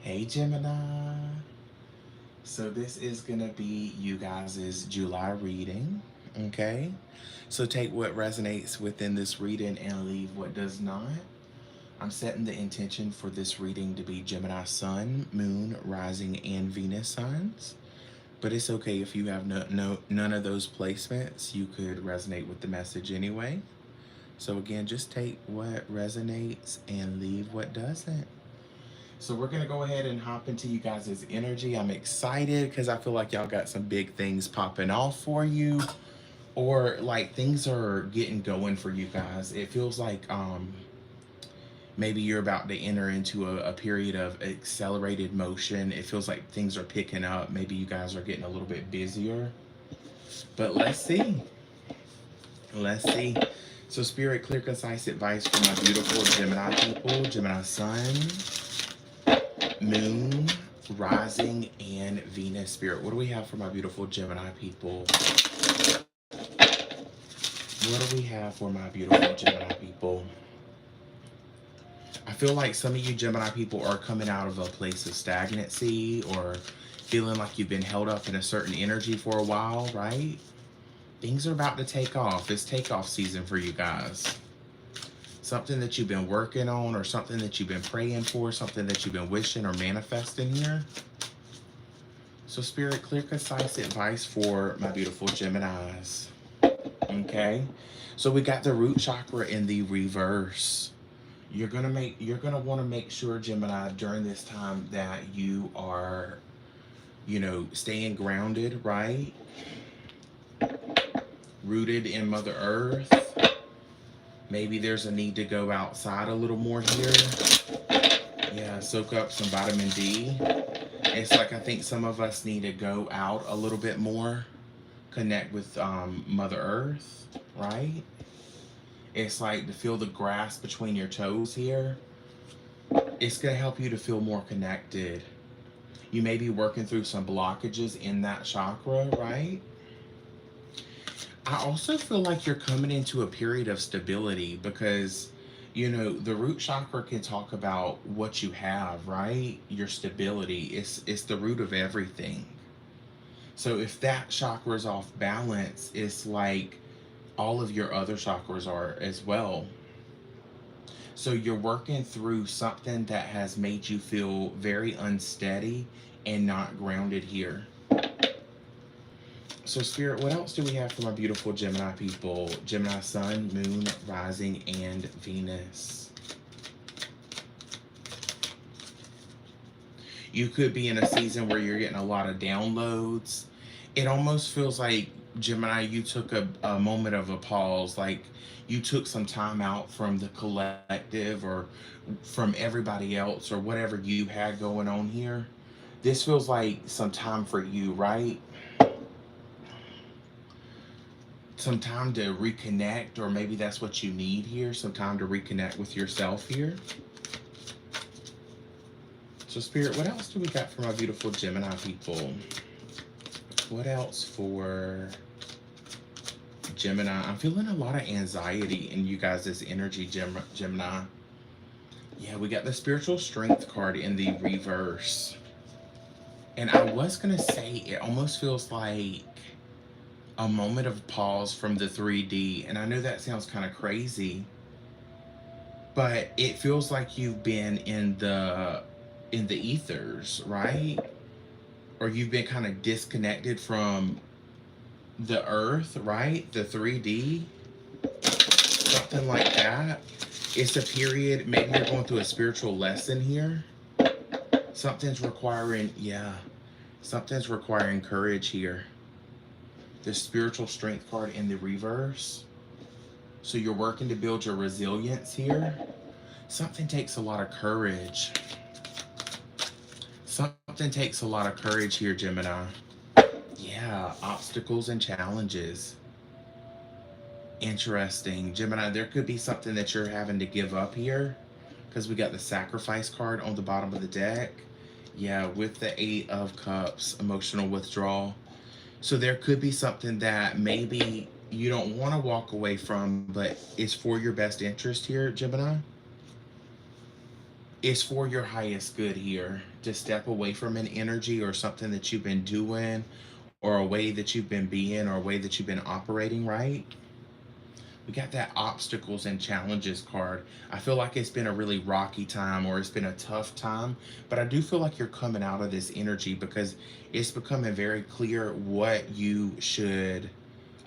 Hey Gemini. So this is going to be you guys' July reading, okay? So take what resonates within this reading and leave what does not. I'm setting the intention for this reading to be Gemini Sun, Moon, Rising, and Venus signs. But it's okay if you have none of those placements. You could resonate with the message anyway. So again, just take what resonates and leave what doesn't. So we're going to go ahead and hop into you guys' energy. I'm excited because I feel like y'all got some big things popping off for you, or like things are getting going for you guys. It feels like maybe you're about to enter into a period of accelerated motion. It feels like things are picking up. Maybe you guys are getting a little bit busier. But let's see. Let's see. So Spirit, clear, concise advice for my beautiful Gemini people, Gemini Sun, Moon, Rising, and Venus. Spirit, what do we have for my beautiful Gemini people? What do we have for my beautiful Gemini people? I feel like some of you Gemini people are coming out of a place of stagnancy or feeling like you've been held up in a certain energy for a while, right? Things are about to take off. It's takeoff season for you guys. Something that you've been working on, or something that you've been praying for, something that you've been wishing or manifesting here. So Spirit, clear, concise advice for my beautiful Geminis. Okay, so we got the root chakra in the reverse. You're gonna want to make sure, Gemini, during this time that you are, staying grounded, right? Rooted in Mother Earth. Maybe there's a need to go outside a little more here. Yeah, soak up some vitamin D. It's like I think some of us need to go out a little bit more, connect with Mother Earth, right? It's like to feel the grass between your toes here. It's going to help you to feel more connected. You may be working through some blockages in that chakra, right? I also feel like you're coming into a period of stability because, the root chakra can talk about what you have, right? Your stability. It's the root of everything. So if that chakra is off balance, it's like all of your other chakras are as well. So you're working through something that has made you feel very unsteady and not grounded here. So Spirit, what else do we have for my beautiful Gemini people? Gemini Sun, Moon, Rising, and Venus. You could be in a season where you're getting a lot of downloads. It almost feels like, Gemini, you took a moment of a pause, like you took some time out from the collective or from everybody else or whatever you had going on here. This feels like some time for you, right? Some time to reconnect, or maybe that's what you need here, some time to reconnect with yourself here. So Spirit, what else do we got for my beautiful Gemini people? What else for Gemini? I'm feeling a lot of anxiety in you guys' energy, Gemini. Yeah, we got the spiritual strength card in the reverse. And I was going to say, it almost feels like a moment of pause from the 3D. And I know that sounds kind of crazy, but it feels like you've been in the ethers, right? Or you've been kind of disconnected from the earth, right? The 3D, something like that. It's a period, maybe you're going through a spiritual lesson here. Something's requiring courage here. The spiritual strength card in the reverse. So you're working to build your resilience here. Something takes a lot of courage. Something takes a lot of courage here, Gemini. Yeah, obstacles and challenges. Interesting. Gemini, there could be something that you're having to give up here because we got the sacrifice card on the bottom of the deck. Yeah, with the 8 of Cups, emotional withdrawal. So there could be something that maybe you don't want to walk away from, but it's for your best interest here, Gemini. it's for your highest good here to step away from an energy or something that you've been doing, or a way that you've been being, or a way that you've been operating, right? We got that obstacles and challenges card. I feel like it's been a really rocky time, or it's been a tough time, but I do feel like you're coming out of this energy because it's becoming very clear what you should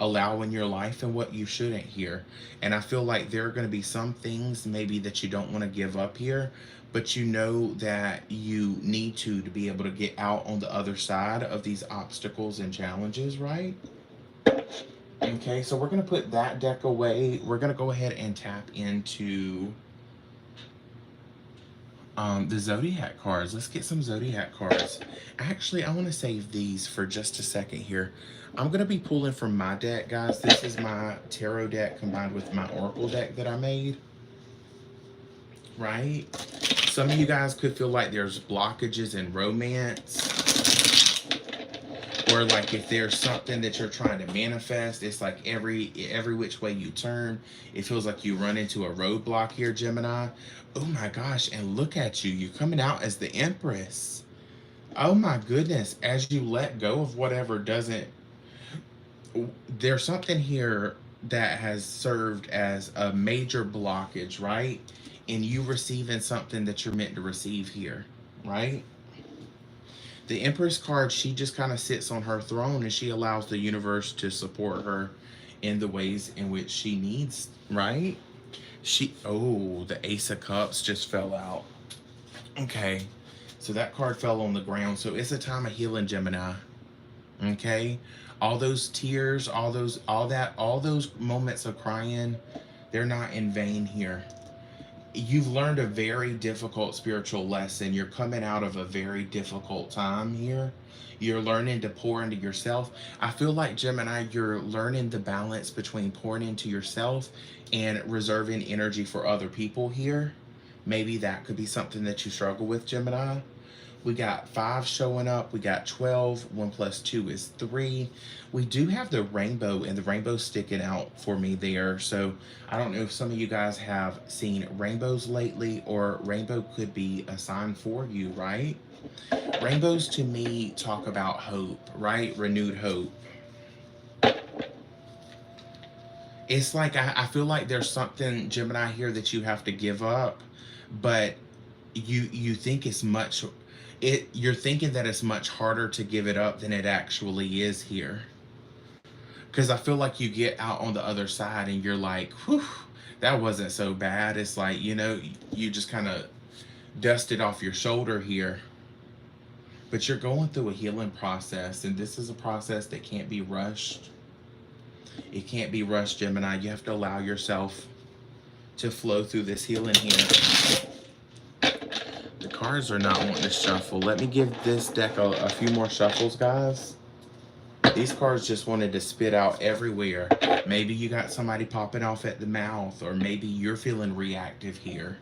allow in your life and what you shouldn't here. And I feel like there are going to be some things maybe that you don't want to give up here, but you know that you need to be able to get out on the other side of these obstacles and challenges, right? Okay, so we're going to put that deck away. We're going to go ahead and tap into the Zodiac cards. Let's get some Zodiac cards. Actually, I want to save these for just a second here. I'm going to be pulling from my deck, guys. This is my tarot deck combined with my Oracle deck that I made. Right? Some of you guys could feel like there's blockages in romance. Or like if there's something that you're trying to manifest, it's like every which way you turn, it feels like you run into a roadblock here, Gemini. Oh my gosh, and look at you. You're coming out as the Empress. Oh my goodness. As you let go of whatever doesn't... There's something here that has served as a major blockage, right? And you receiving something that you're meant to receive here, right? The Empress card, she just kind of sits on her throne and she allows the universe to support her in the ways in which she needs, right? Oh, the Ace of Cups just fell out. Okay, so that card fell on the ground. So it's a time of healing, Gemini. Okay, all those tears, all those moments of crying, they're not in vain here. You've learned a very difficult spiritual lesson. You're coming out of a very difficult time here. You're learning to pour into yourself. I feel like, Gemini, you're learning the balance between pouring into yourself and reserving energy for other people here. Maybe that could be something that you struggle with, Gemini. We got 5 showing up. We got 12. 1 plus 2 is 3. We do have the rainbow, and the rainbow sticking out for me there. So I don't know if some of you guys have seen rainbows lately, or rainbow could be a sign for you, right? Rainbows to me talk about hope, right? Renewed hope. It's like I feel like there's something, Gemini, here that you have to give up, but you think it's much... You're thinking that it's much harder to give it up than it actually is here. Because I feel like you get out on the other side and you're like, whew, that wasn't so bad. It's like, you know, you just kind of dust it off your shoulder here. But you're going through a healing process, and this is a process that can't be rushed. It can't be rushed, Gemini. You have to allow yourself to flow through this healing here. The cards are not wanting to shuffle. Let me give this deck a few more shuffles, guys. These cards just wanted to spit out everywhere. Maybe you got somebody popping off at the mouth, or maybe you're feeling reactive here.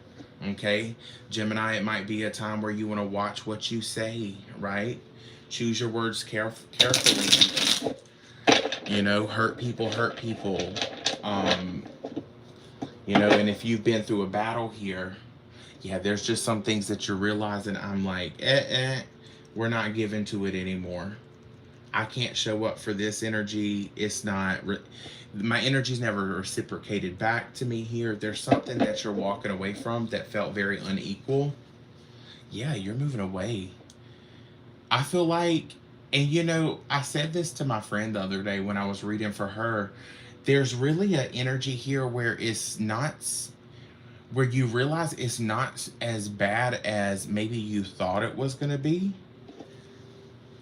Okay, Gemini, it might be a time where you want to watch what you say, right? Choose your words carefully. You know, hurt people. You know, and if you've been through a battle here, yeah, there's just some things that you're realizing. I'm like, we're not giving to it anymore. I can't show up for this energy. It's not, my energy's never reciprocated back to me here. There's something that you're walking away from that felt very unequal. Yeah, you're moving away. I feel like, and you know, I said this to my friend the other day when I was reading for her. There's really an energy here where it's not, where you realize it's not as bad as maybe you thought it was going to be,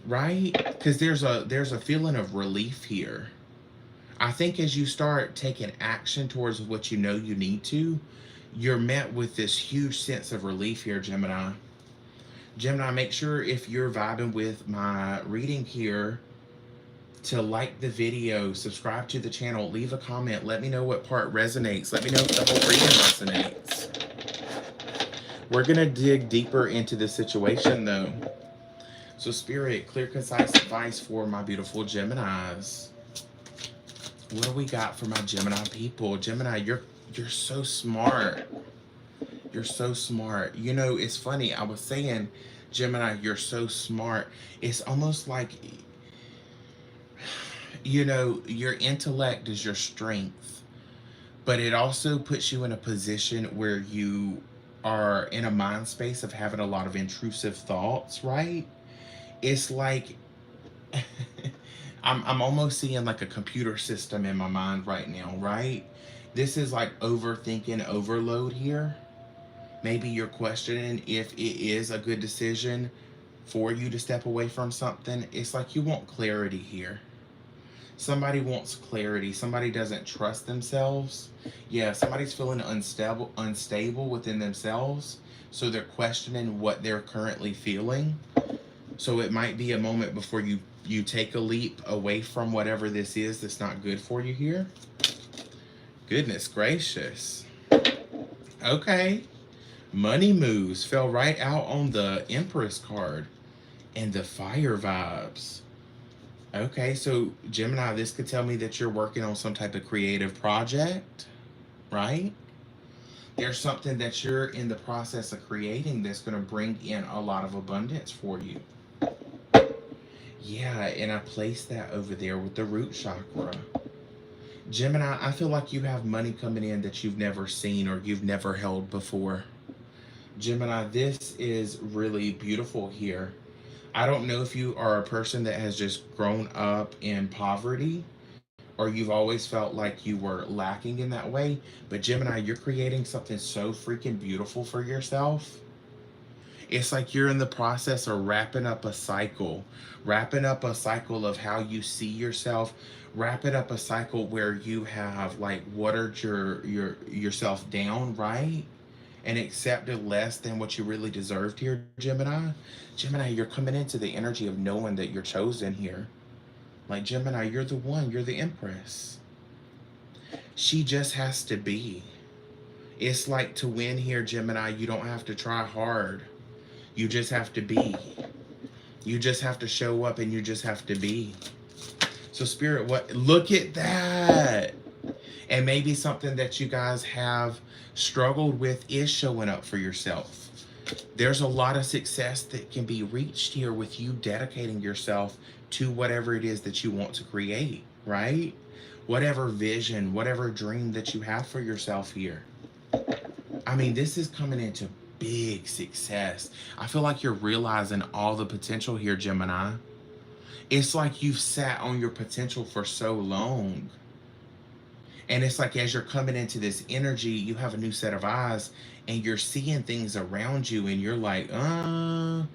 right? Because there's a feeling of relief here. I think as you start taking action towards what you know you need to, you're met with this huge sense of relief here, Gemini. Gemini, make sure if you're vibing with my reading here to like the video, subscribe to the channel, leave a comment, let me know what part resonates, let me know if the whole reading resonates. We're going to dig deeper into the situation though. So Spirit, clear, concise advice for my beautiful Geminis. What do we got for my Gemini people? Gemini, you're so smart. You're so smart. You know, it's funny. I was saying, Gemini, you're so smart. It's almost like, you know, your intellect is your strength, but it also puts you in a position where you are in a mind space of having a lot of intrusive thoughts, right? It's like I'm almost seeing like a computer system in my mind right now, right? This is like overthinking overload here. Maybe you're questioning if it is a good decision for you to step away from something. It's like you want clarity here. Somebody wants clarity. Somebody doesn't trust themselves. Yeah, somebody's feeling unstable within themselves. So they're questioning what they're currently feeling. So it might be a moment before you take a leap away from whatever this is that's not good for you here. Goodness gracious. Okay. Money moves fell right out on the Empress card and the fire vibes. Okay, so Gemini, this could tell me that you're working on some type of creative project, right? There's something that you're in the process of creating that's going to bring in a lot of abundance for you. Yeah, and I placed that over there with the root chakra. Gemini, I feel like you have money coming in that you've never seen or you've never held before. Gemini, this is really beautiful here. I don't know if you are a person that has just grown up in poverty or you've always felt like you were lacking in that way, but Gemini, you're creating something so freaking beautiful for yourself. It's like you're in the process of wrapping up a cycle of how you see yourself, wrapping up a cycle where you have like watered yourself down, right? And accepted less than what you really deserved here, Gemini. Gemini, you're coming into the energy of knowing that you're chosen here. Like Gemini, you're the one, you're the Empress. She just has to be. It's like to win here, Gemini, you don't have to try hard. You just have to be. You just have to show up and you just have to be. So Spirit, what? Look at that. And maybe something that you guys have struggled with is showing up for yourself. There's a lot of success that can be reached here with you dedicating yourself to whatever it is that you want to create, right? Whatever vision, whatever dream that you have for yourself here. I mean, this is coming into big success. I feel like you're realizing all the potential here, Gemini. It's like you've sat on your potential for so long. And it's like as you're coming into this energy, you have a new set of eyes and you're seeing things around you and you're like, I'm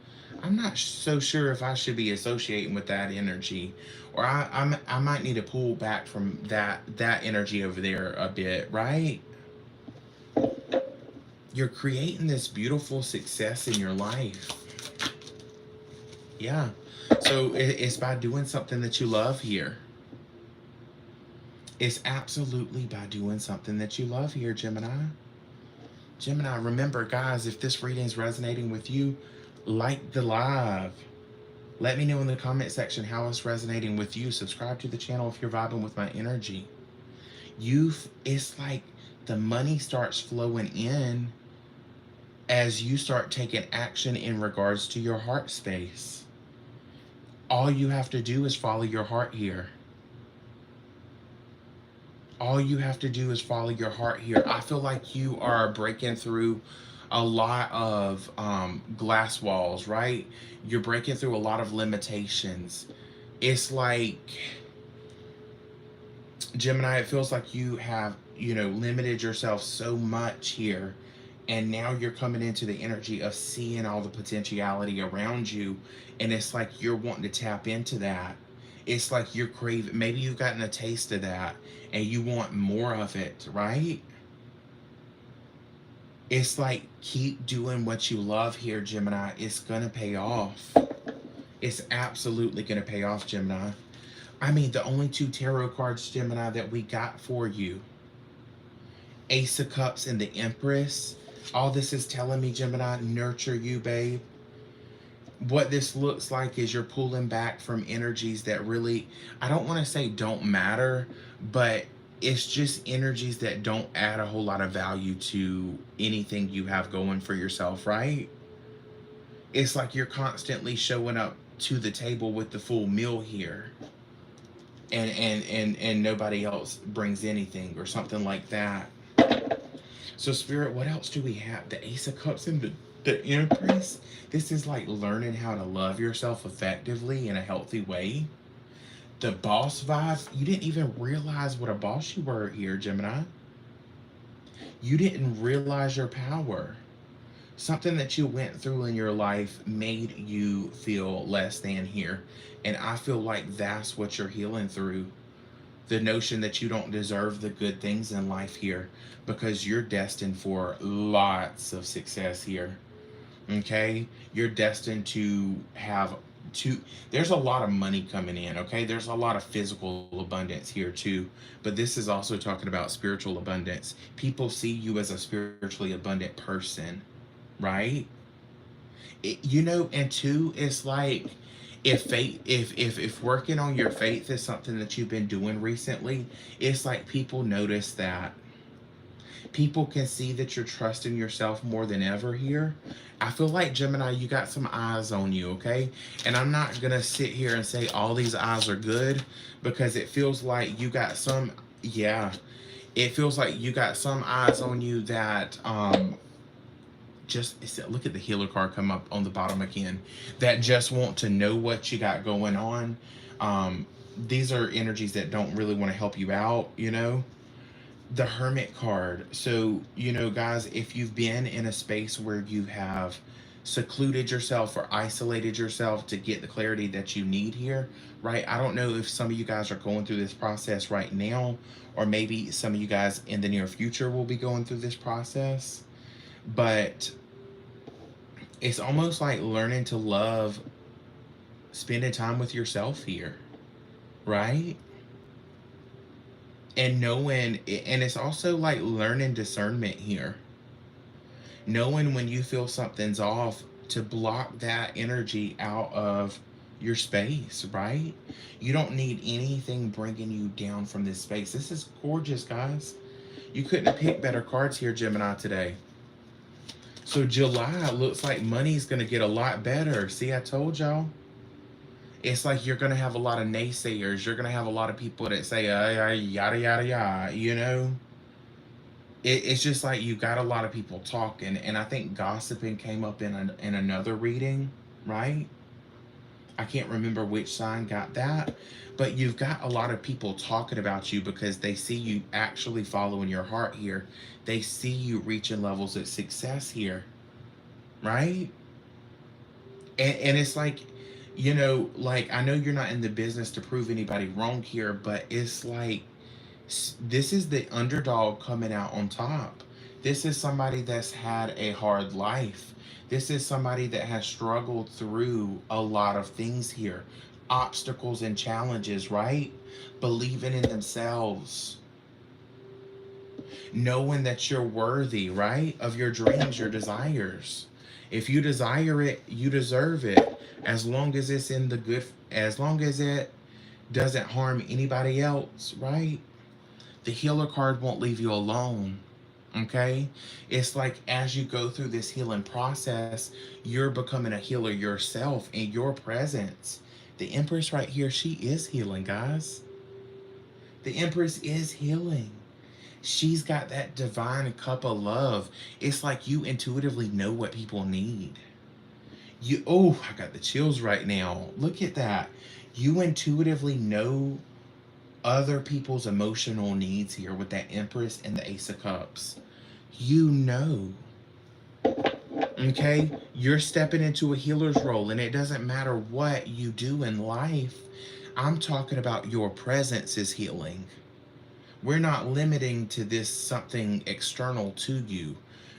not so sure if I should be associating with that energy. Or I might need to pull back from that energy over there a bit, right? You're creating this beautiful success in your life. Yeah. So it's by doing something that you love here. It's absolutely by doing something that you love here, Gemini. Gemini, remember, guys, if this reading is resonating with you, like the live. Let me know in the comment section how it's resonating with you. Subscribe to the channel if you're vibing with my energy. It's like the money starts flowing in as you start taking action in regards to your heart space. All you have to do is follow your heart here. All you have to do is follow your heart here. I feel like you are breaking through a lot of glass walls, right? You're breaking through a lot of limitations. It's like, Gemini, it feels like you have, limited yourself so much here. And now you're coming into the energy of seeing all the potentiality around you. And it's like you're wanting to tap into that. It's like you're craving, maybe you've gotten a taste of that and you want more of it, right? It's like keep doing what you love here, Gemini. It's going to pay off. It's absolutely going to pay off, Gemini. I mean, the only two tarot cards, Gemini, that we got for you, Ace of Cups and the Empress. All this is telling me, Gemini, nurture you, babe. What this looks like is you're pulling back from energies that really, I don't want to say don't matter, but it's just energies that don't add a whole lot of value to anything you have going for yourself, right? It's like you're constantly showing up to the table with the full meal here, and nobody else brings anything or something like that. So Spirit, what else do we have? The Ace of Cups and the Empress. This is like learning how to love yourself effectively in a healthy way. The boss vibes, you didn't even realize what a boss you were here, Gemini. You didn't realize your power. Something that you went through in your life made you feel less than here. And I feel like that's what you're healing through. The notion that you don't deserve the good things in life here, because you're destined for lots of success here. Okay? You're destined to have to there's a lot of money coming in, okay? There's a lot of physical abundance here too, but this is also talking about spiritual abundance. People see you as a spiritually abundant person, right? And two, it's like if faith if working on your faith is something that you've been doing recently, it's like people notice that. People can see that you're trusting yourself more than ever here. I feel like, Gemini, you got some eyes on you, okay? And I'm not gonna sit here and say all these eyes are good, because it feels like you got some, yeah, it feels like you got some eyes on you that just look at the healer card come up on the bottom again, that just want to know what you got going on. These are energies that don't really want to help you out, the Hermit card. So, guys, if you've been in a space where you have secluded yourself or isolated yourself to get the clarity that you need here, right? I don't know if some of you guys are going through this process right now, or maybe some of you guys in the near future will be going through this process, but it's almost like learning to love spending time with yourself here, right? And knowing, and it's also like learning discernment here. Knowing when you feel something's off, to block that energy out of your space, right? You don't need anything bringing you down from this space. This is gorgeous, guys. You couldn't have picked better cards here, Gemini, today. So July looks like money's going to get a lot better. See, I told y'all. It's like you're going to have a lot of naysayers. You're going to have a lot of people that say, yada, yada, yada, It's just like you got a lot of people talking. And I think gossiping came up in another reading, right? I can't remember which sign got that. But you've got a lot of people talking about you because they see you actually following your heart here. They see you reaching levels of success here, right? And it's like, like, I know you're not in the business to prove anybody wrong here, but it's like, this is the underdog coming out on top. This is somebody that's had a hard life. This is somebody that has struggled through a lot of things here. Obstacles and challenges, right? Believing in themselves. Knowing that you're worthy, right? Of your dreams, your desires. If you desire it, you deserve it. As long as it's in the good, as long as it doesn't harm anybody else, right? The healer card won't leave you alone. Okay? It's like as you go through this healing process, you're becoming a healer yourself in your presence. The Empress right here, she is healing, guys. The Empress is healing. She's got that divine cup of love. It's like you intuitively know what people need. I got the chills right now. Look at that. You intuitively know other people's emotional needs here with that Empress and the Ace of Cups. You know. Okay? You're stepping into a healer's role, and it doesn't matter what you do in life. I'm talking about your presence is healing. We're not limiting to this something external to you.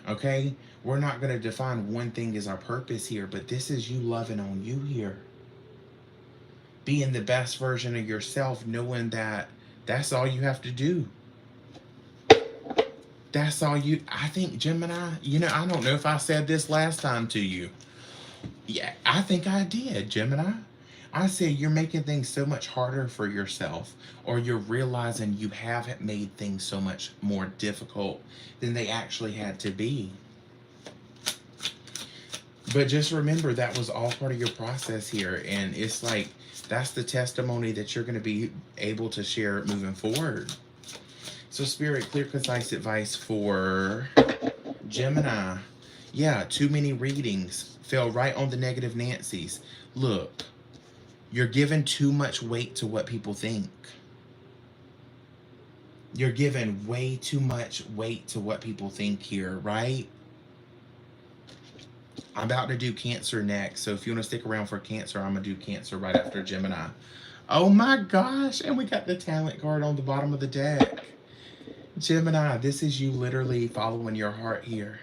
Okay? We're not going to define one thing as our purpose here, but this is you loving on you here. Being the best version of yourself, knowing that that's all you have to do. That's all I think, Gemini, I don't know if I said this last time to you. Yeah, I think I did, Gemini. I say you're making things so much harder for yourself, or you're realizing you haven't made things so much more difficult than they actually had to be. But just remember that was all part of your process here. And it's like, that's the testimony that you're going to be able to share moving forward. So, Spirit, clear, concise advice for Gemini. Yeah, too many readings. Fell right on the negative Nancy's. Look, you're giving too much weight to what people think. You're giving way too much weight to what people think here, right? I'm about to do Cancer next. So if you want to stick around for Cancer, I'm going to do Cancer right after Gemini. Oh my gosh. And we got the talent card on the bottom of the deck. Gemini, this is you literally following your heart here.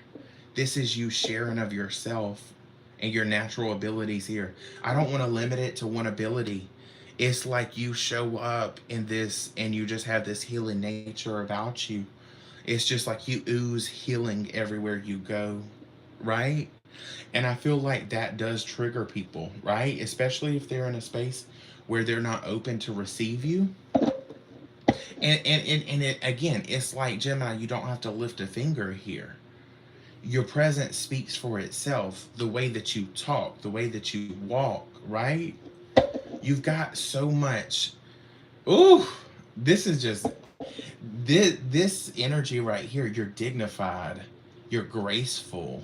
This is you sharing of yourself and your natural abilities here. I don't want to limit it to one ability. It's like you show up in this and you just have this healing nature about you. It's just like you ooze healing everywhere you go, right? And I feel like that does trigger people, right? Especially if they're in a space where they're not open to receive you. And it, again, it's like, Gemini, you don't have to lift a finger here. Your presence speaks for itself. The way that you talk, the way that you walk, right? You've got so much. Ooh, this is just this energy right here. You're dignified. You're graceful,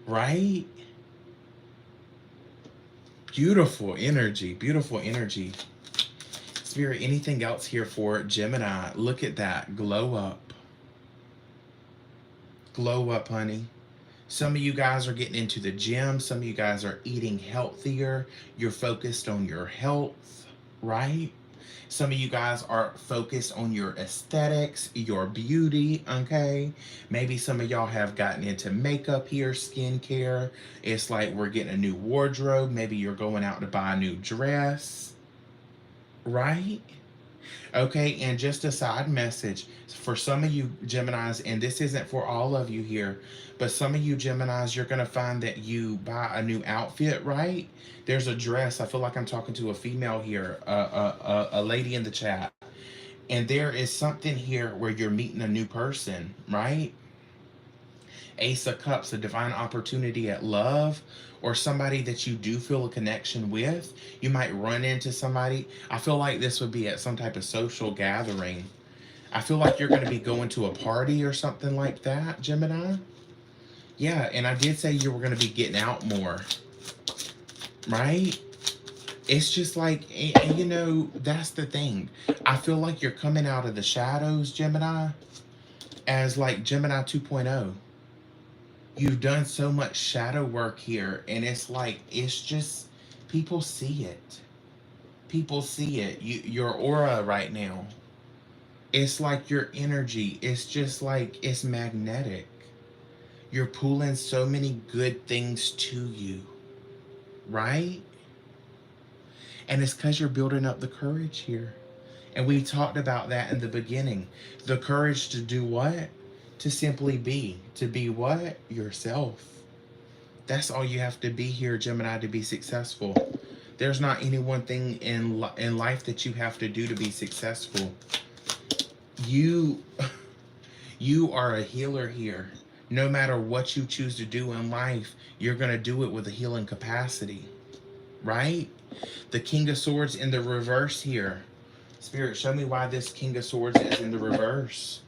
right? Beautiful energy. Beautiful energy. Spirit, anything else here for Gemini? Look at that. Glow up. Glow up, honey. Some of you guys are getting into the gym. Some of you guys are eating healthier. You're focused on your health, right? Some of you guys are focused on your aesthetics, your beauty, okay? Maybe some of y'all have gotten into makeup here, skincare. It's like we're getting a new wardrobe. Maybe you're going out to buy a new dress, right? Okay, and just a side message for some of you Geminis, and this isn't for all of you here, but some of you Geminis, you're going to find that you buy a new outfit, right? There's a dress. I feel like I'm talking to a female here, a lady in the chat. And there is something here where you're meeting a new person, right? Ace of Cups, a divine opportunity at love, or somebody that you do feel a connection with. You might run into somebody. I feel like this would be at some type of social gathering. I feel like you're going to be going to a party or something like that, Gemini. Yeah, and I did say you were going to be getting out more, right? It's just like, and you know, that's the thing. I feel like you're coming out of the shadows, Gemini, as like Gemini 2.0. You've done so much shadow work here, and it's like, it's just, people see it. People see it. Your aura right now. It's like your energy. It's just like, it's magnetic. You're pulling so many good things to you, right? And it's because you're building up the courage here. And we talked about that in the beginning. The courage to do what? To simply be. To be what? Yourself. That's all you have to be here, Gemini, to be successful. There's not any one thing in life that you have to do to be successful. You are a healer here. No matter what you choose to do in life, you're going to do it with a healing capacity, right? The King of Swords in the reverse here. Spirit, show me why this King of Swords is in the reverse.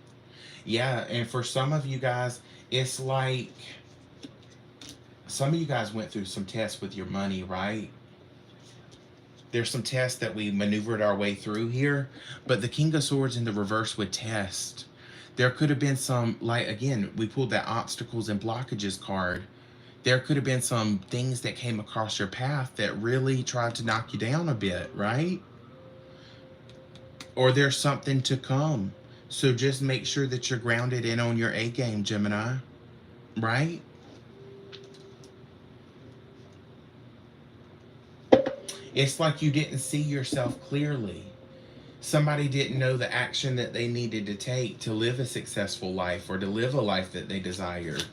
Yeah, and for some of you guys, it's like some of you guys went through some tests with your money, right? There's some tests that we maneuvered our way through here, but the King of Swords in the reverse would test. There could have been some, like, again, we pulled that obstacles and blockages card. There could have been some things that came across your path that really tried to knock you down a bit, right? Or there's something to come. So just make sure that you're grounded in on your A game, Gemini, right? It's like you didn't see yourself clearly. Somebody didn't know the action that they needed to take to live a successful life or to live a life that they desired.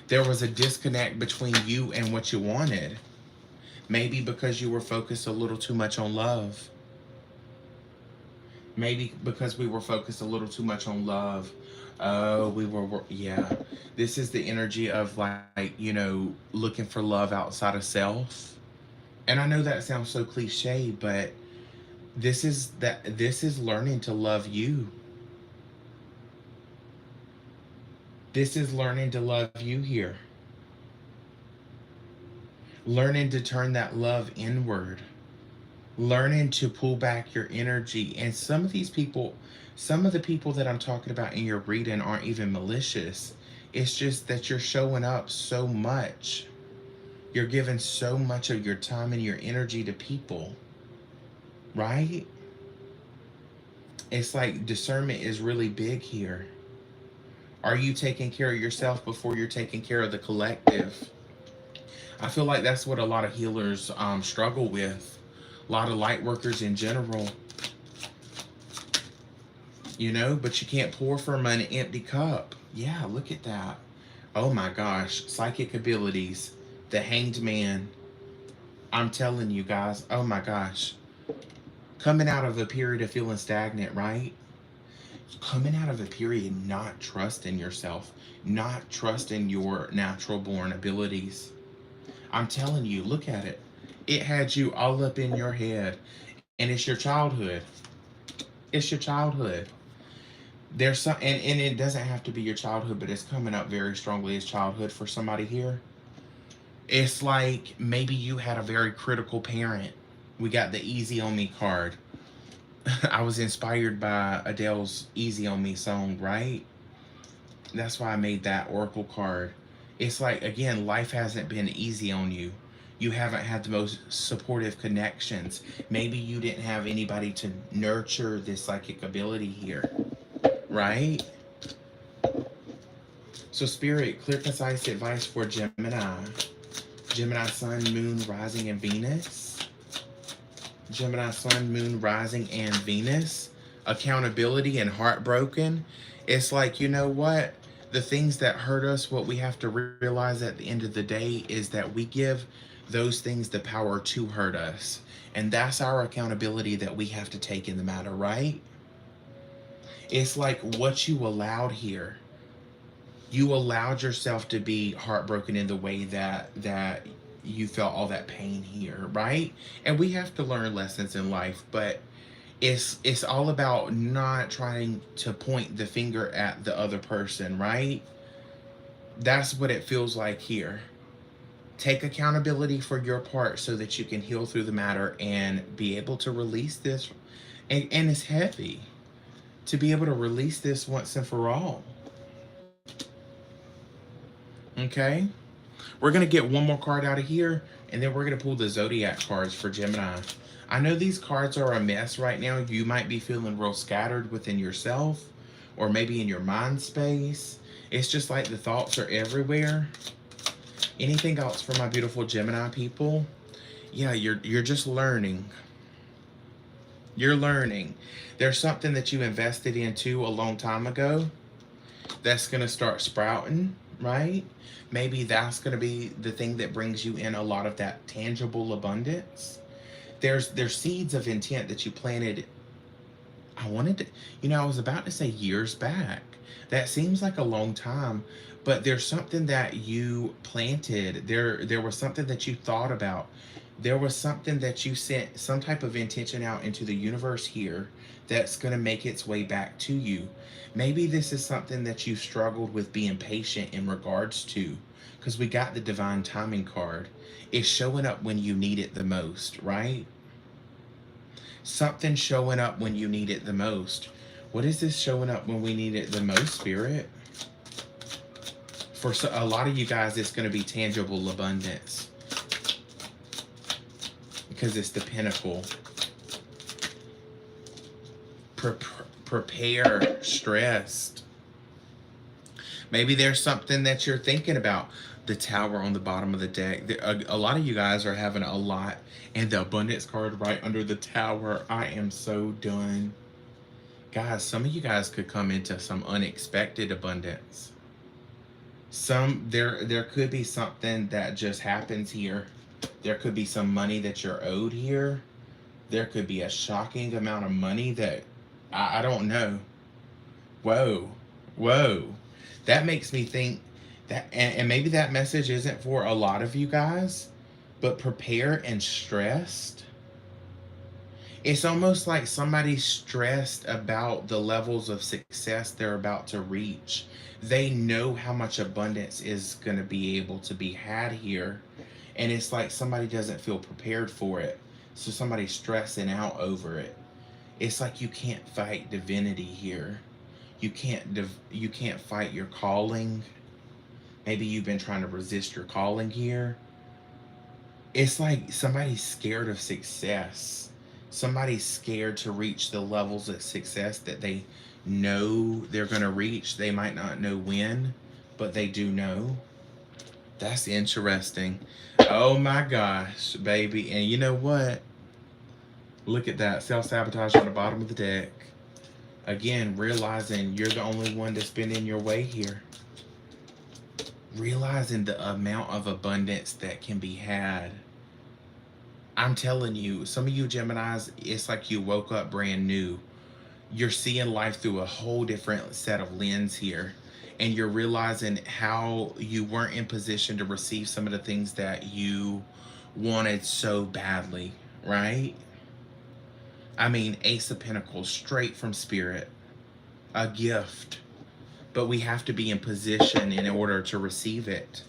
There was a disconnect between you and what you wanted. Maybe because you were focused a little too much on love. Maybe because we were focused a little too much on love. Oh, yeah. This is the energy of, like, looking for love outside of self. And I know that sounds so cliche, but this is learning to love you. This is learning to love you here. Learning to turn that love inward. Learning to pull back your energy. And some of the people that I'm talking about in your reading aren't even malicious. It's just that you're showing up so much. You're giving so much of your time and your energy to people, right? It's like discernment is really big here. Are you taking care of yourself before you're taking care of the collective? I feel like that's what a lot of healers struggle with. A lot of light workers in general, but you can't pour from an empty cup. Yeah, look at that. Oh my gosh, psychic abilities, the Hanged Man. I'm telling you guys, oh my gosh. Coming out of a period of feeling stagnant, right? Coming out of a period not trusting yourself, not trusting your natural born abilities. I'm telling you, look at it. It had you all up in your head, and it's your childhood. It's your childhood. There's some, and it doesn't have to be your childhood, but it's coming up very strongly as childhood for somebody here. It's like maybe you had a very critical parent. We got the Easy on Me card. I was inspired by Adele's Easy on Me song, right? That's why I made that oracle card. It's like, again, life hasn't been easy on you. You haven't had the most supportive connections. Maybe you didn't have anybody to nurture this psychic ability here, right? So, Spirit, clear, concise advice for Gemini. Gemini, Sun, Moon, Rising, and Venus. Gemini, Sun, Moon, Rising, and Venus. Accountability and heartbroken. It's like, you know what? The things that hurt us, what we have to realize at the end of the day is that we give those things the power to hurt us. And that's our accountability that we have to take in the matter, right? It's like what you allowed here. You allowed yourself to be heartbroken in the way that you felt all that pain here, right? And we have to learn lessons in life, but it's all about not trying to point the finger at the other person, right? That's what it feels like here. Take accountability for your part so that you can heal through the matter and be able to release this. And it's heavy to be able to release this once and for all. Okay? We're going to get one more card out of here, and then we're going to pull the Zodiac cards for Gemini. I know these cards are a mess right now. You might be feeling real scattered within yourself, or maybe in your mind space. It's just like the thoughts are everywhere. Anything else for my beautiful Gemini people? Yeah, you're just learning. You're learning. There's something that you invested into a long time ago that's going to start sprouting, right? Maybe that's going to be the thing that brings you in a lot of that tangible abundance. There's seeds of intent that you planted. I was about to say years back. That seems like a long time, but there's something that you planted. There was something that you thought about. There was something that you sent some type of intention out into the universe here that's going to make its way back to you. Maybe this is something that you struggled with being patient in regards to, because we got the divine timing card. It's showing up when you need it the most, right? Something showing up when you need it the most. What is this showing up when we need it the most, Spirit? For a lot of you guys, it's going to be tangible abundance, because it's the pinnacle. Prepare, stressed. Maybe there's something that you're thinking about. The Tower on the bottom of the deck. A lot of you guys are having a lot. And the abundance card right under the Tower. I am so done. Guys, some of you guys could come into some unexpected abundance. There could be something that just happens here. There could be some money that you're owed here. There could be a shocking amount of money that I don't know. Whoa, whoa. That makes me think that, and maybe that message isn't for a lot of you guys, but prepare and stressed. It's almost like somebody's stressed about the levels of success they're about to reach. They know how much abundance is going to be able to be had here. And it's like somebody doesn't feel prepared for it. So somebody's stressing out over it. It's like you can't fight divinity here. You can't fight your calling. Maybe you've been trying to resist your calling here. It's like somebody's scared of success. Somebody's scared to reach the levels of success that they know they're going to reach. They might not know when, but they do know. That's interesting. Oh my gosh, baby. And you know what? Look at that. Self-sabotage on the bottom of the deck. Again, realizing you're the only one that's been in your way here. Realizing the amount of abundance that can be had. I'm telling you, some of you Geminis, it's like you woke up brand new. You're seeing life through a whole different set of lens here. And you're realizing how you weren't in position to receive some of the things that you wanted so badly, right? I mean, Ace of Pentacles, straight from Spirit, a gift. But we have to be in position in order to receive it.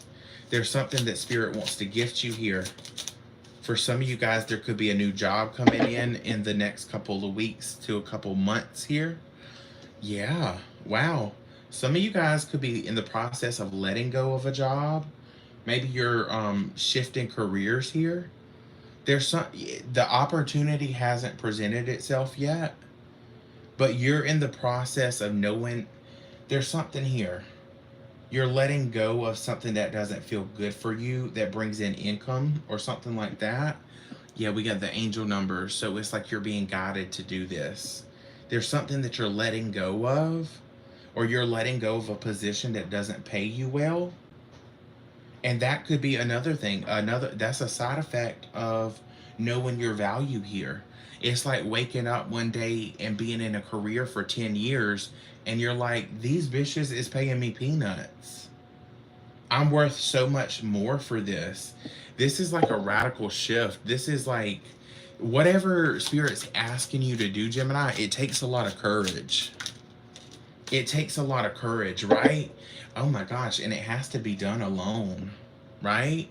There's something that Spirit wants to gift you here. For some of you guys, there could be a new job coming in the next couple of weeks to a couple months here. Yeah, wow. Some of you guys could be in the process of letting go of a job. Maybe you're shifting careers here. The opportunity hasn't presented itself yet, but you're in the process of knowing there's something here. You're letting go of something that doesn't feel good for you, that brings in income or something like that. Yeah, we got the angel numbers, so it's like you're being guided to do this. There's something that you're letting go of, or you're letting go of a position that doesn't pay you well. And that could be another thing. That's a side effect of knowing your value here. It's like waking up one day and being in a career for 10 years and you're like, these bitches is paying me peanuts. I'm worth so much more for this. This is like a radical shift. This is like whatever Spirit's asking you to do, Gemini, it takes a lot of courage. It takes a lot of courage, right? Oh my gosh, and it has to be done alone, right?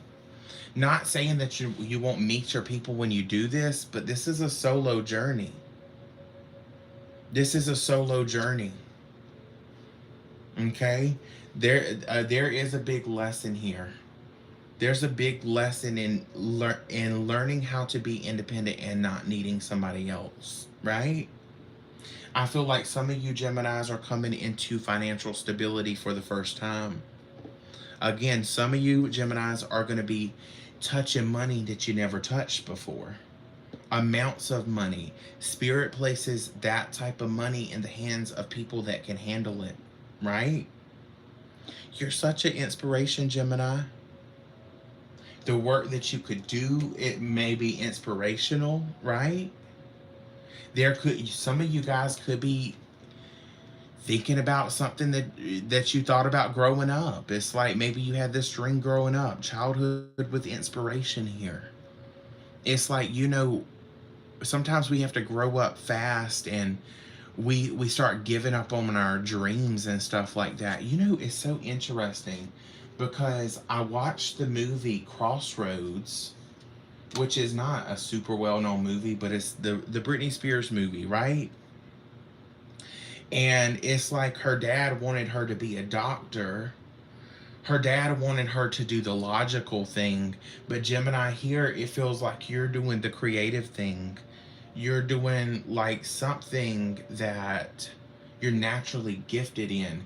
Not saying that you won't meet your people when you do this, but this is a solo journey. This is a solo journey. Okay? There is a big lesson here. There's a big lesson in learning how to be independent and not needing somebody else, right? I feel like some of you Geminis are coming into financial stability for the first time. Again, some of you Geminis are going to be touching money that you never touched before. Amounts of money. Spirit places that type of money in the hands of people that can handle it, right? You're such an inspiration, Gemini. The work that you could do, it may be inspirational, right? Some of you guys could be thinking about something that you thought about growing up. It's like maybe you had this dream growing up, childhood with inspiration here. It's like, sometimes we have to grow up fast and we start giving up on our dreams and stuff like that. It's so interesting because I watched the movie Crossroads, which is not a super well-known movie, but it's the Britney Spears movie, right? And it's like her dad wanted her to be a doctor. Her dad wanted her to do the logical thing, but Gemini, here it feels like you're doing the creative thing. You're doing like something that you're naturally gifted in.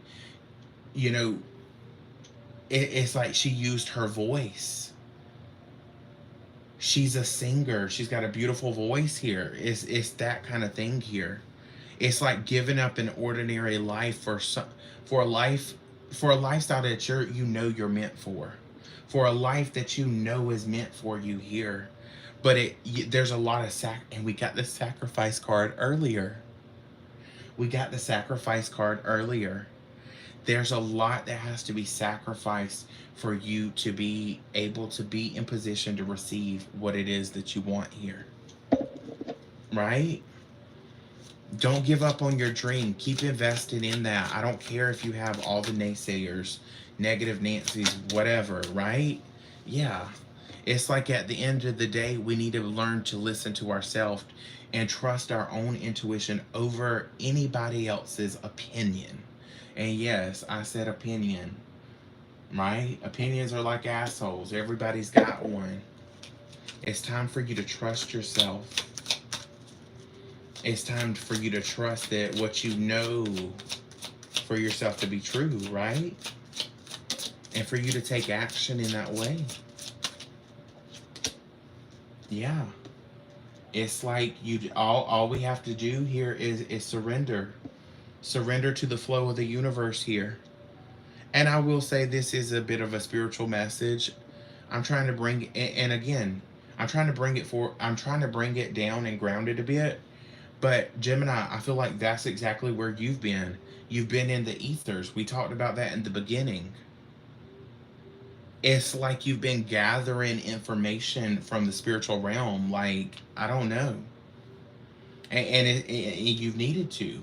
It's like she used her voice. She's a singer. She's got a beautiful voice here. It's that kind of thing here. It's like giving up an ordinary life for a lifestyle that you're meant for. for a life that you know is meant for you here. But there's a lot of and we got the sacrifice card earlier. We got the sacrifice card earlier. There's a lot that has to be sacrificed for you to be able to be in position to receive what it is that you want here. Right? Don't give up on your dream. Keep investing in that. I don't care if you have all the naysayers, negative Nancy's, whatever, right? Yeah. It's like at the end of the day, we need to learn to listen to ourselves and trust our own intuition over anybody else's opinion. And yes, I said opinion, right? Opinions are like assholes. Everybody's got one. It's time for you to trust yourself. It's time for you to trust that what you know for yourself to be true, right? And for you to take action in that way. Yeah. It's like all we have to do here is surrender. Surrender to the flow of the universe here. And I will say this is a bit of a spiritual message. I'm trying to bring, and again, I'm trying to bring it down and ground it a bit. But Gemini, I feel like that's exactly where you've been. You've been in the ethers. We talked about that in the beginning. It's like you've been gathering information from the spiritual realm. Like, I don't know. And you've needed to.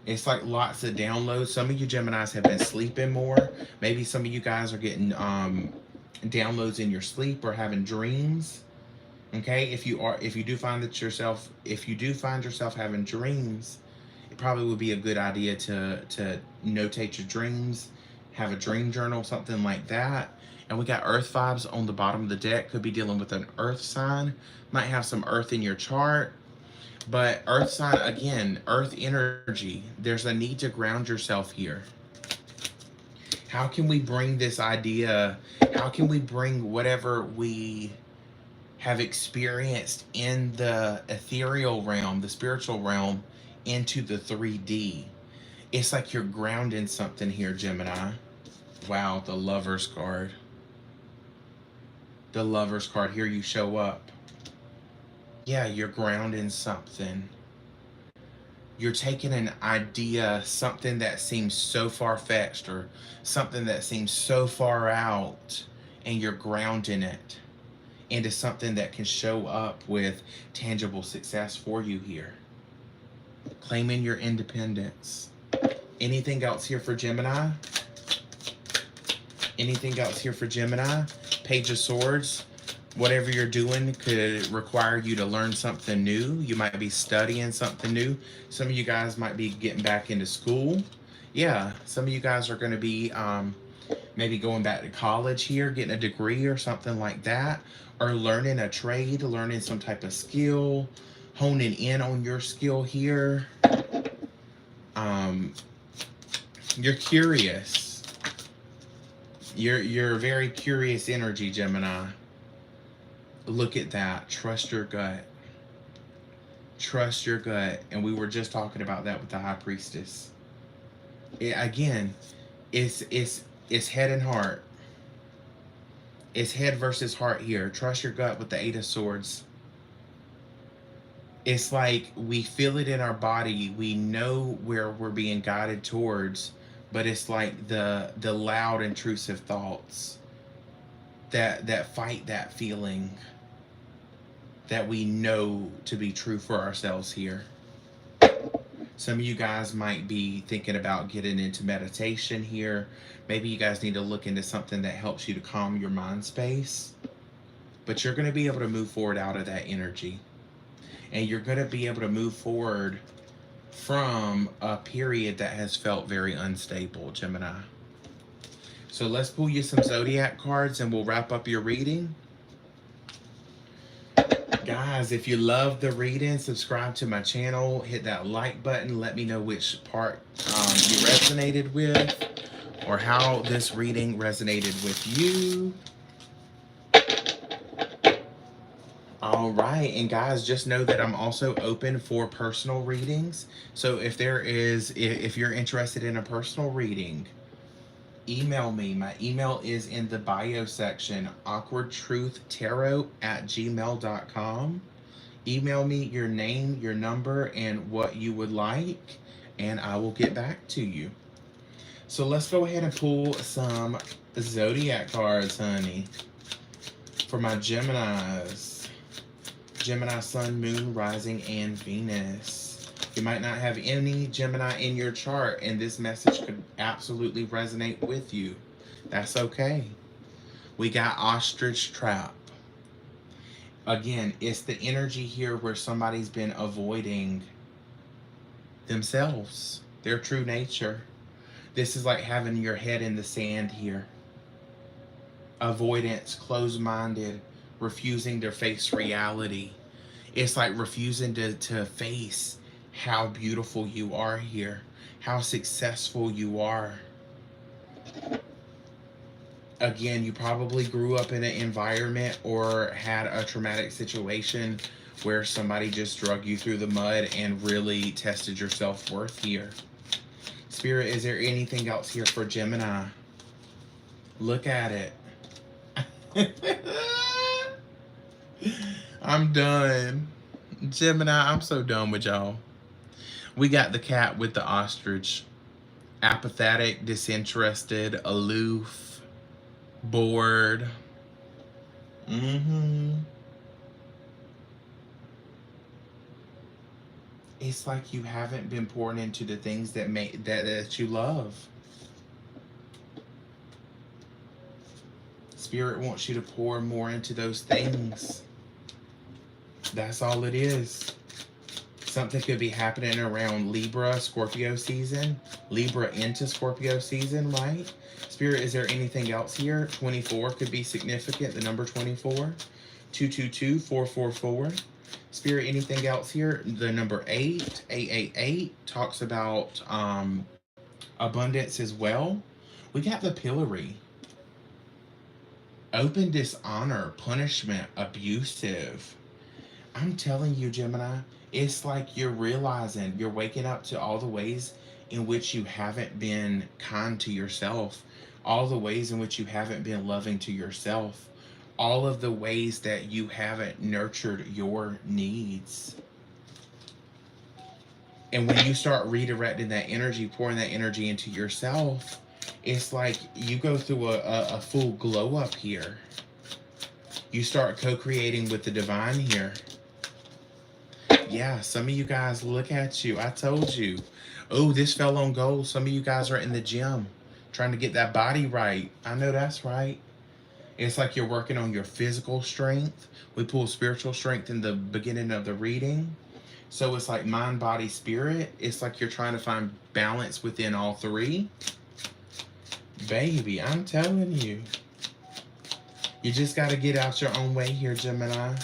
It's like lots of downloads. Some of you Geminis have been sleeping more. Maybe some of you guys are getting downloads in your sleep or having dreams. Okay, if you do find yourself having dreams, it probably would be a good idea to notate your dreams, have a dream journal, something like that. And we got earth vibes on the bottom of the deck. Could be dealing with an earth sign. Might have some earth in your chart. But earth sign, again, earth energy. There's a need to ground yourself here. How can we bring this idea? How can we bring whatever we have experienced in the ethereal realm, the spiritual realm, into the 3D? It's like you're grounding something here, Gemini. Wow, the Lover's card. The Lover's card. Here you show up. Yeah, you're grounding something. You're taking an idea, something that seems so far-fetched or something that seems so far out, and you're grounding it into something that can show up with tangible success for you here. Claiming your independence. Anything else here for Gemini? Anything else here for Gemini? Page of Swords. Whatever you're doing could require you to learn something new. You might be studying something new. Some of you guys might be getting back into school. Yeah, some of you guys are going to be maybe going back to college here, getting a degree or something like that, or learning a trade, learning some type of skill, honing in on your skill here. You're curious. You're a very curious energy, Gemini. Look at that. Trust your gut. Trust your gut. And we were just talking about that with the High Priestess. Again, it's head and heart. It's head versus heart here. Trust your gut with the Eight of Swords. It's like we feel it in our body. We know where we're being guided towards, but it's like the loud intrusive thoughts that fight that feeling that we know to be true for ourselves here. Some of you guys might be thinking about getting into meditation here. Maybe you guys need to look into something that helps you to calm your mind space. But you're going to be able to move forward out of that energy. And you're going to be able to move forward from a period that has felt very unstable, Gemini. So let's pull you some zodiac cards and we'll wrap up your reading. Guys, if you love the reading, subscribe to my channel, hit that like button, let me know which part you resonated with or how this reading resonated with you. All right, and guys, just know that I'm also open for personal readings. So if you're interested in a personal reading, email me. My email is in the bio section, awkwardtruthtarot@gmail.com. Email me your name, your number, and what you would like, and I will get back to you. So let's go ahead and pull some zodiac cards, honey, for my Geminis. Gemini, Sun, Moon, Rising, and Venus. You might not have any Gemini in your chart, and this message could absolutely resonate with you. That's okay. We got Ostrich Trap. Again, it's the energy here where somebody's been avoiding themselves, their true nature. This is like having your head in the sand here. Avoidance, closed-minded, refusing to face reality. It's like refusing to face how beautiful you are here, how successful you are. Again, you probably grew up in an environment or had a traumatic situation where somebody just drug you through the mud and really tested your self-worth here. Spirit, is there anything else here for Gemini? Look at it. I'm done. Gemini, I'm so done with y'all. We got the cat with the ostrich. Apathetic, disinterested, aloof, bored. It's like you haven't been pouring into the things that you love. Spirit wants you to pour more into those things. That's all it is. Something could be happening around Libra, Scorpio season. Libra into Scorpio season, right? Spirit, is there anything else here? 24 could be significant, the number 24. 222-444. Spirit, anything else here? The number 888 talks about abundance as well. We got the pillory. Open dishonor, punishment, abusive. I'm telling you, Gemini, it's like you're realizing, you're waking up to all the ways in which you haven't been kind to yourself, all the ways in which you haven't been loving to yourself, all of the ways that you haven't nurtured your needs. And when you start redirecting that energy, pouring that energy into yourself, it's like you go through a full glow up here. You start co-creating with the divine here. Yeah, some of you guys, look at you. I told you. Oh, this fell on gold. Some of you guys are in the gym trying to get that body right. I know that's right. It's like you're working on your physical strength. We pull spiritual strength in the beginning of the reading. So it's like mind, body, spirit. It's like you're trying to find balance within all three. Baby, I'm telling you. You just got to get out your own way here, Gemini.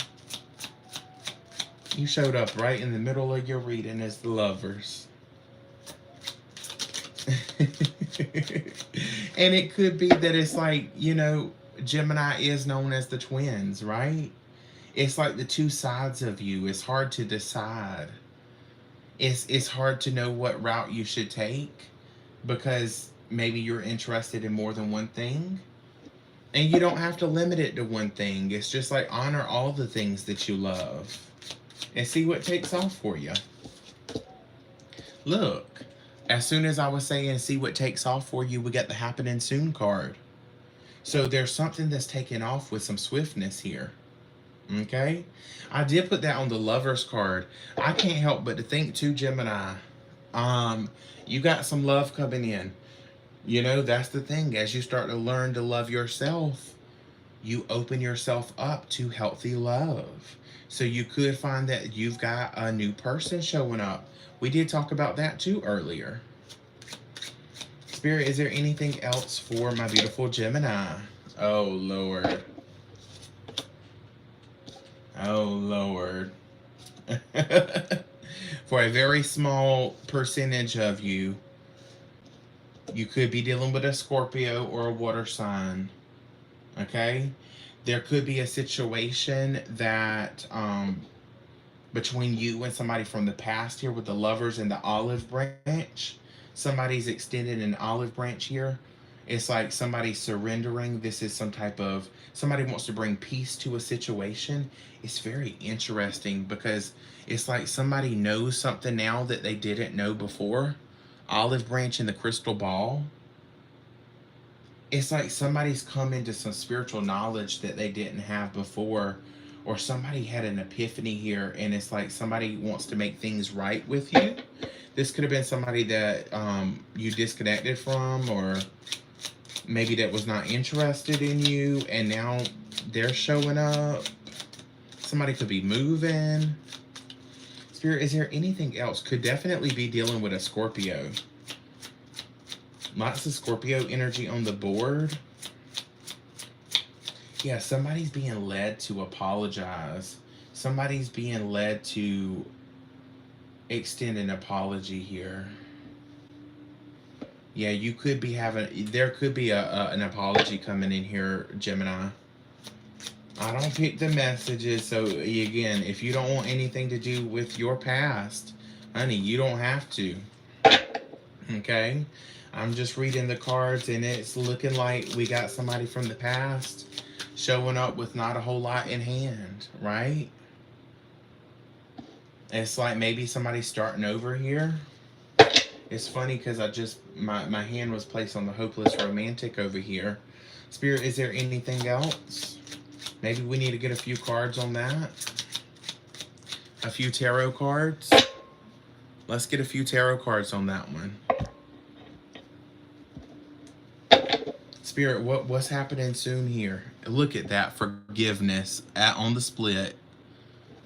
You showed up right in the middle of your reading as the Lovers. And it could be that it's like, you know, Gemini is known as the twins, right? It's like the two sides of you. It's hard to decide. It's hard to know what route you should take because maybe you're interested in more than one thing. And you don't have to limit it to one thing. It's just like honor all the things that you love and see what takes off for you. Look, as soon as I was saying see what takes off for you, we got the happening soon card. So there's something that's taking off with some swiftness here. Okay? I did put that on the Lovers card. I can't help but to think too, Gemini. You got some love coming in. You know, that's the thing. As you start to learn to love yourself, you open yourself up to healthy love. So you could find that you've got a new person showing up. We did talk about that too earlier. Spirit, is there anything else for my beautiful Gemini? Oh, Lord. Oh, Lord. For a very small percentage of you, you could be dealing with a Scorpio or a water sign. Okay? There could be a situation that between you and somebody from the past here with the Lovers and the olive branch. Somebody's extended an olive branch here It's like somebody surrendering. This is some type of, somebody wants to bring peace to a situation. It's very interesting because it's like somebody knows something now that they didn't know before. Olive branch in the crystal ball. It's like somebody's come into some spiritual knowledge that they didn't have before, or somebody had an epiphany here, and it's like somebody wants to make things right with you. This could have been somebody that you disconnected from, or maybe that was not interested in you, and now they're showing up. Somebody could be moving. Spirit, is there anything else? Could definitely be dealing with a Scorpio. Lots of Scorpio energy on the board. Yeah, somebody's being led to apologize. Somebody's being led to extend an apology here. Yeah, you could be having, there could be an apology coming in here, Gemini. I don't pick the messages, so again, if you don't want anything to do with your past, honey, you don't have to. Okay? I'm just reading the cards, and it's looking like we got somebody from the past showing up with not a whole lot in hand, right? It's like maybe somebody's starting over here. It's funny because I just, my hand was placed on the hopeless romantic over here. Spirit, is there anything else? Maybe we need to get a few cards on that. A few tarot cards. Let's get a few tarot cards on that one. Spirit, what's happening soon here? Look at that forgiveness on the split.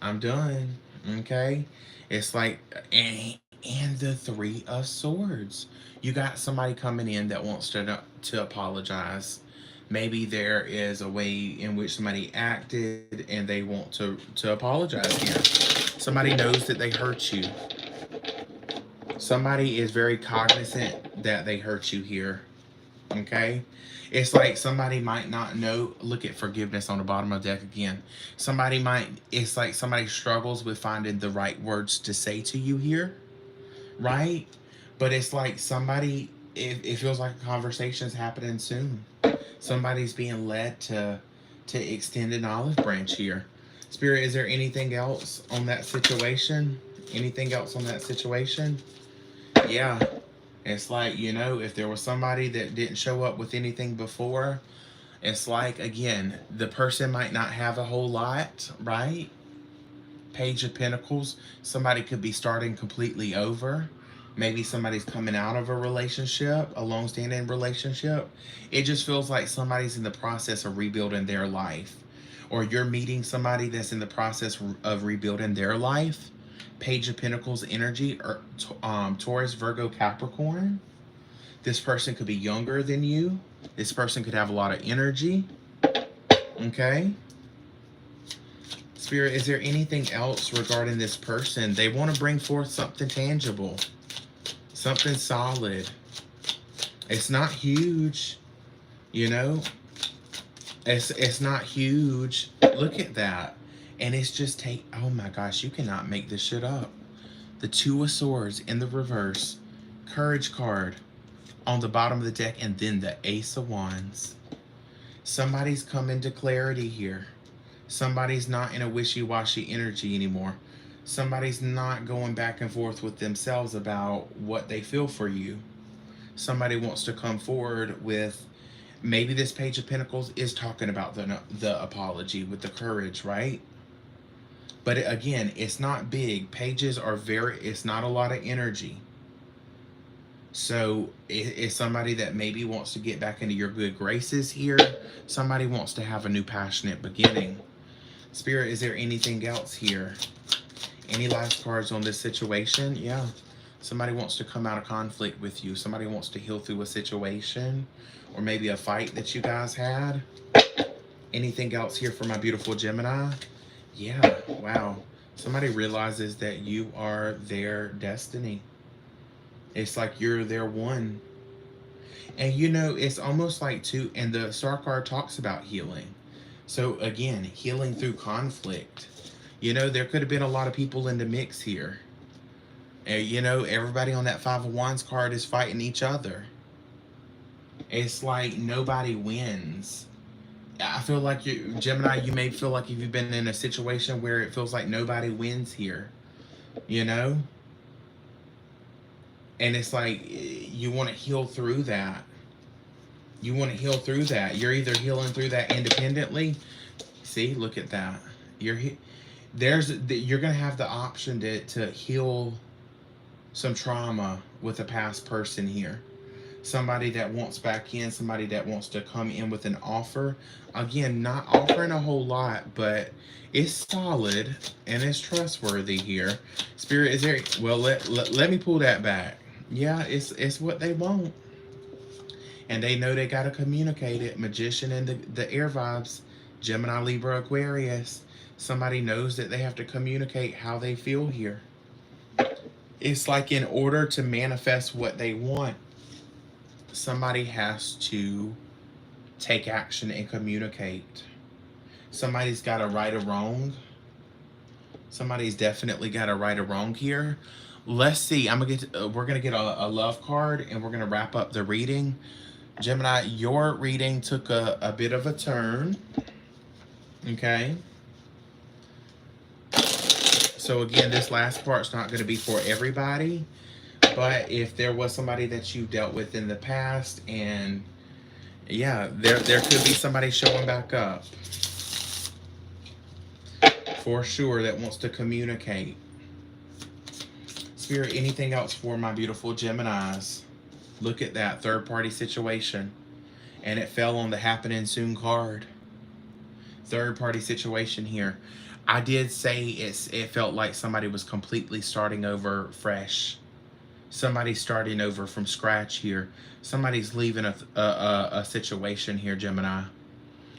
I'm done. Okay? It's like, and the Three of Swords. You got somebody coming in that wants to apologize. Maybe there is a way in which somebody acted and they want to apologize here. Somebody knows that they hurt you. Somebody is very cognizant that they hurt you here. Okay? It's like somebody might not know. Look at forgiveness on the bottom of the deck again. Somebody might, it's like somebody struggles with finding the right words to say to you here. Right? But it's like somebody, it feels like a conversation's happening soon. Somebody's being led to extend an olive branch here. Spirit, is there anything else on that situation? Anything else on that situation? Yeah. It's like, you know, if there was somebody that didn't show up with anything before, it's like, again, the person might not have a whole lot, right? Page of Pentacles. Somebody could be starting completely over. Maybe somebody's coming out of a relationship, a long-standing relationship. It just feels like somebody's in the process of rebuilding their life. Or you're meeting somebody that's in the process of rebuilding their life. Page of Pentacles energy, or Taurus, Virgo, Capricorn. This person could be younger than you. This person could have a lot of energy. Okay? Spirit, is there anything else regarding this person? They want to bring forth something tangible. Something solid. It's not huge, you know? It's not huge. Look at that. And it's just oh my gosh, you cannot make this shit up. The Two of Swords in the reverse. Courage card on the bottom of the deck, and then the Ace of Wands. Somebody's coming to clarity here. Somebody's not in a wishy-washy energy anymore. Somebody's not going back and forth with themselves about what they feel for you. Somebody wants to come forward with, maybe this Page of Pentacles is talking about the apology with the courage, right? But again, it's not big. Pages are it's not a lot of energy. So it's somebody that maybe wants to get back into your good graces here. Somebody wants to have a new passionate beginning. Spirit, is there anything else here? Any last cards on this situation? Yeah. Somebody wants to come out of conflict with you. Somebody wants to heal through a situation, or maybe a fight that you guys had. Anything else here for my beautiful Gemini? Yeah. Wow. Somebody realizes that you are their destiny. It's like you're their one. And you know, it's almost like too, and the Star card talks about healing. So again, healing through conflict. You know, there could have been a lot of people in the mix here. And you know, everybody on that Five of Wands card is fighting each other. It's like nobody wins. I feel like Gemini, you may feel like if you've been in a situation where it feels like nobody wins here, you know? And it's like you want to heal through that. You want to heal through that. You're either healing through that independently. See, look at that. You're gonna have the option to heal some trauma with a past person here. Somebody that wants back in, somebody that wants to come in with an offer. Again, not offering a whole lot, but it's solid and it's trustworthy here. Spirit, is there? Well, let me pull that back. Yeah, it's what they want, and they know they gotta communicate it. Magician and the air vibes, Gemini, Libra, Aquarius. Somebody knows that they have to communicate how they feel here. It's like in order to manifest what they want, somebody has to take action and communicate. Somebody's got a right or wrong. Somebody's definitely got a right or wrong here. Let's see. We're gonna get a love card, and we're gonna wrap up the reading. Gemini, your reading took a bit of a turn. Okay. So again, this last part's not going to be for everybody, but if there was somebody that you dealt with in the past, and yeah, there could be somebody showing back up for sure that wants to communicate. Spirit, anything else for my beautiful Geminis? Look at that third party situation, and it fell on the happening soon card. Third party situation here. I did say it felt like somebody was completely starting over fresh. Somebody's starting over from scratch here. Somebody's leaving a situation here, Gemini.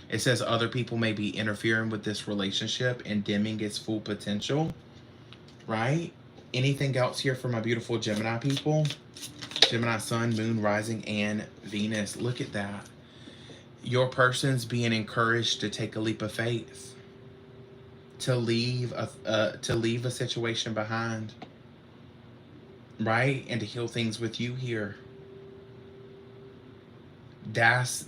It says other people may be interfering with this relationship and dimming its full potential. Right? Anything else here for my beautiful Gemini people? Gemini Sun, Moon, Rising, and Venus. Look at that. Your person's being encouraged to take a leap of faith. To leave a situation behind, right, and to heal things with you here. That's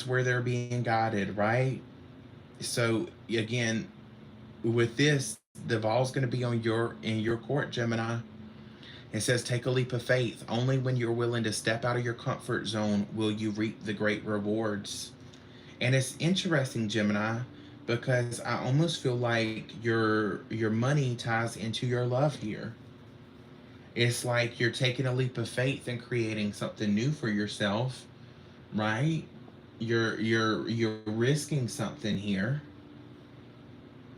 where they're being guided, right? So again, with this, the ball's going to be in your court, Gemini. It says take a leap of faith. Only when you're willing to step out of your comfort zone will you reap the great rewards. And it's interesting, Gemini, because I almost feel like your money ties into your love here. It's like you're taking a leap of faith and creating something new for yourself, right? You're risking something here.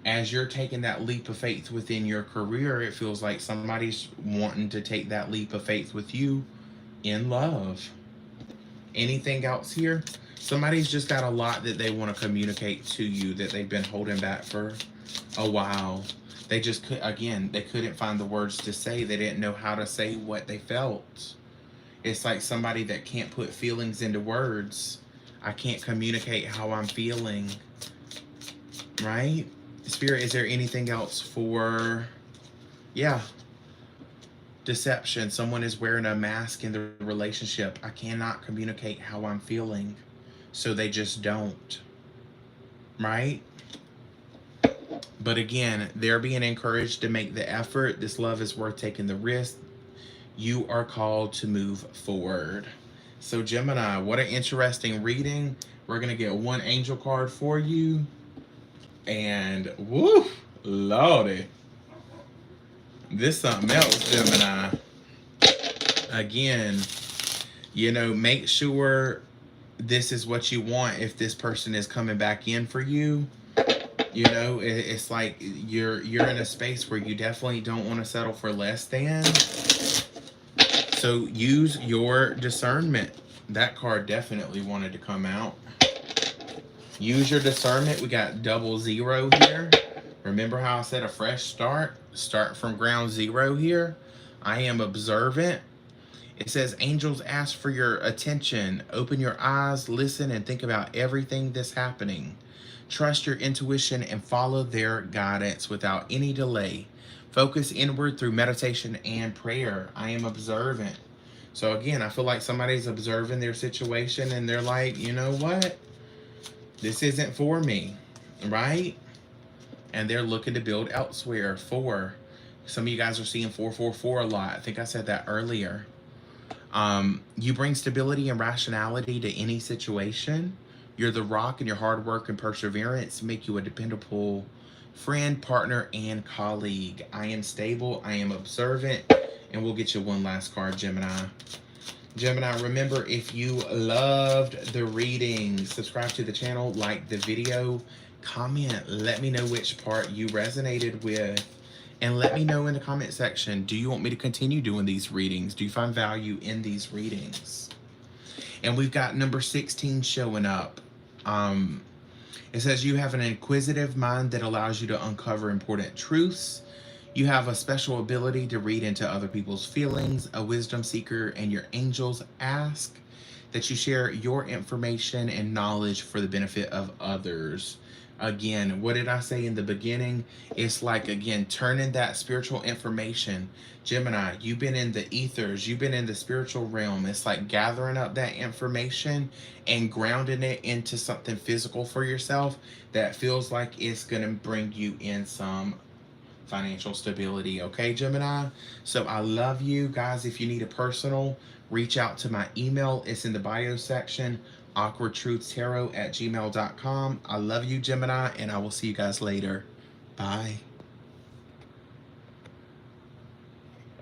As you're taking that leap of faith within your career, it feels like somebody's wanting to take that leap of faith with you in love. Anything else here? Somebody's just got a lot that they want to communicate to you that they've been holding back for a while. They just they couldn't find the words to say. They didn't know how to say what they felt. It's like somebody that can't put feelings into words. I can't communicate how I'm feeling. Right? Spirit, is there anything else for, yeah, deception? Someone is wearing a mask in the relationship. I cannot communicate how I'm feeling, so they just don't, right? But again, they're being encouraged to make the effort. This love is worth taking the risk. You are called to move forward. So Gemini, what an interesting reading. We're going to get one angel card for you. And woo, lordy, this something else, Gemini. Again, make sure this is what you want. If this person is coming back in for you, it's like you're in a space where you definitely don't want to settle for less than. So use your discernment. That card definitely wanted to come out. Use your discernment. We got 00 here. Remember how I said a fresh start? Start from ground zero here. I am observant. It says angels ask for your attention. Open your eyes, listen, and think about everything that's happening. Trust your intuition and follow their guidance without any delay. Focus inward through meditation and prayer. I am observant. So again, I feel like somebody's observing their situation and they're like, you know what? This isn't for me, right? And they're looking to build elsewhere. 4. Some of you guys are seeing 444 a lot. I think I said that earlier. You bring stability and rationality to any situation. You're the rock, and your hard work and perseverance make you a dependable friend, partner, and colleague. I am stable, I am observant, and we'll get you one last card, Gemini. Gemini, remember, if you loved the reading, subscribe to the channel, like the video, comment, let me know which part you resonated with, and let me know in the comment section, do you want me to continue doing these readings? Do you find value in these readings? And we've got number 16 showing up. It says you have an inquisitive mind that allows you to uncover important truths. You have a special ability to read into other people's feelings, a wisdom seeker, and your angels ask that you share your information and knowledge for the benefit of others. Again, what did I say in the beginning? It's like, again, turning that spiritual information. Gemini, you've been in the ethers, you've been in the spiritual realm. It's like gathering up that information and grounding it into something physical for yourself that feels like it's going to bring you in some financial stability. Okay, Gemini? So I love you guys. If you need a personal, reach out to my email. It's in the bio section, awkwardtruthtarot@gmail.com. I love you, Gemini, and I will see you guys later. Bye.